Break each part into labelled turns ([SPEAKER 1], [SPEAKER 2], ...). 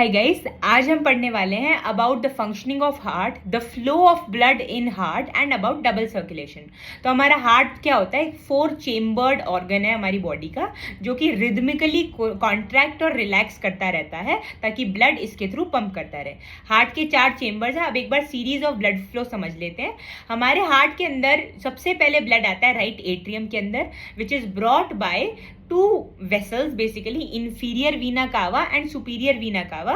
[SPEAKER 1] Hi guys, आज हम पढ़ने वाले हैं about the functioning of heart, the flow of blood in heart and about double circulation. तो हमारा हार्ट क्या होता है? एक 4 चेम्बर्ड ऑर्गन है हमारी बॉडी का, जो कि रिदमिकली कॉन्ट्रैक्ट और रिलैक्स करता रहता है ताकि ब्लड इसके थ्रू पंप करता रहे। हार्ट के 4 चेम्बर्स हैं। अब एक बार सीरीज ऑफ ब्लड फ्लो समझ लेते हैं। हमारे हार्ट के अंदर सबसे पहले ब्लड आता है राइट एट्रियम के अंदर, which is brought by 2 vessels, basically inferior vena कावा एंड सुपीरियर वीना कावा।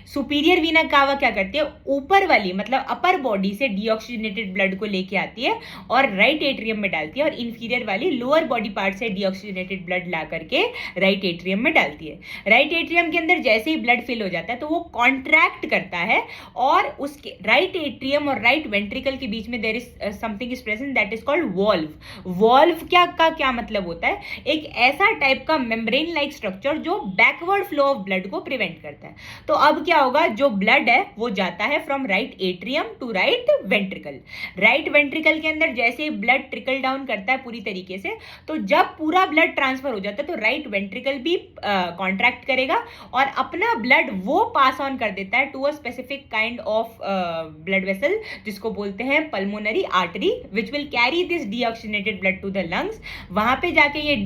[SPEAKER 1] सुपीरियर वीना कावा क्या करती है? ऊपर वाली मतलब अपर बॉडी से डीऑक्सीजनेटेड ब्लड को लेके आती है और राइट एट्रियम में डालती है, और इंफीरियर वाली लोअर बॉडी पार्ट से डीऑक्सीजनेटेड ब्लड ला करके राइट एट्रियम में डालती है। राइट एट्रियम के अंदर जैसे ही ब्लड फिल हो जाता है तो वो कॉन्ट्रैक्ट करता है, और उसके राइट एट्रियम और राइट वेंट्रिकल के बीच में there is something is present that is called valve. Valve क्या मतलब होता है? एक ऐसा टाइप का मेम्ब्रेन लाइक स्ट्रक्चर जो बैकवर्ड फ्लो ऑफ ब्लड को प्रिवेंट करता है। तो अब क्या होगा? जो ब्लड है वो जाता है from right atrium to right ventricle. Right ventricle के अंदर जैसे ही ब्लड ट्रिकल डाउन करता है पूरी तरीके से, तो जब पूरा ब्लड ट्रांसफर हो जाता है तो राइट वेंट्रिकल भी कॉन्ट्रैक्ट करेगा और अपना ब्लड वो पास ऑन कर देता है to a specific kind of blood vessel, जिसको बोलते हैं pulmonary artery, which will carry this deoxygenated blood to the lungs. वहां पे जाके ये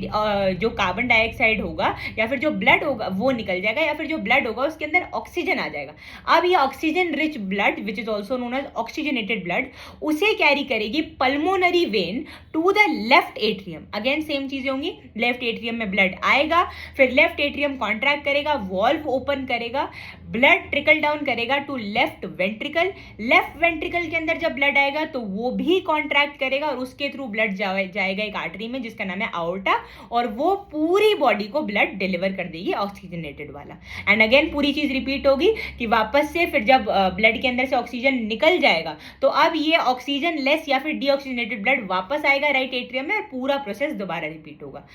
[SPEAKER 1] जो कार्बन डाइऑक्साइड होगा या फिर जो ब्लड होगा वो निकल जाएगा, या फिर जो ब्लड होगा उसके अंदर ऑक्सीजन आ जाएगा। अब ये oxygen rich blood, which is also known as oxygenated blood, उसे कैरी करेगी pulmonary vein to the left atrium. Again same चीजें होंगी, लेफ्ट एट्रियम में ब्लड आएगा, फिर लेफ्ट एट्रियम कॉन्ट्रैक्ट करेगा, वॉल्व ओपन करेगा, ब्लड ट्रिकल डाउन करेगा to left ventricle. Left ventricle के अंदर जब ब्लड आएगा तो वो भी कॉन्ट्रैक्ट करेगा और उसके थ्रू ब्लड जाएगा एक आर्टरी में जिसका नाम है आओर्टा, और वो पूरी बॉडी को ब्लड डिलीवर कर देगी ऑक्सीजनेटेड वाला। एंड अगेन पूरी चीज रिपीट होगी कि वापस से फिर जब ब्लड के अंदर से ऑक्सीजन निकल जाएगा तो अब ये ऑक्सीजन लेस या फिर डीऑक्सीजनेटेड ब्लड वापस आएगा राइट एट्रियम में, और पूरा प्रोसेस दोबारा रिपीट होगा।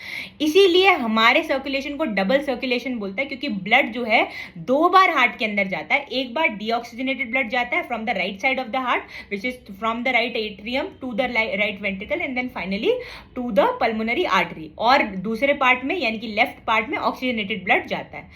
[SPEAKER 1] इसीलिए हमारे सर्कुलेशन को डबल सर्कुलेशन बोलता है, क्योंकि ब्लड जो है 2 बार हार्ट के अंदर जाता है। एक बार डीऑक्सीजनेटेड ब्लड जाता है from the right side of the heart, which is from the right atrium to the right ventricle and then finally to the pulmonary artery, और दूसरे पार्ट में यानी कि लेफ्ट पार्ट में ऑक्सीजनेटेड ब्लड जाता है।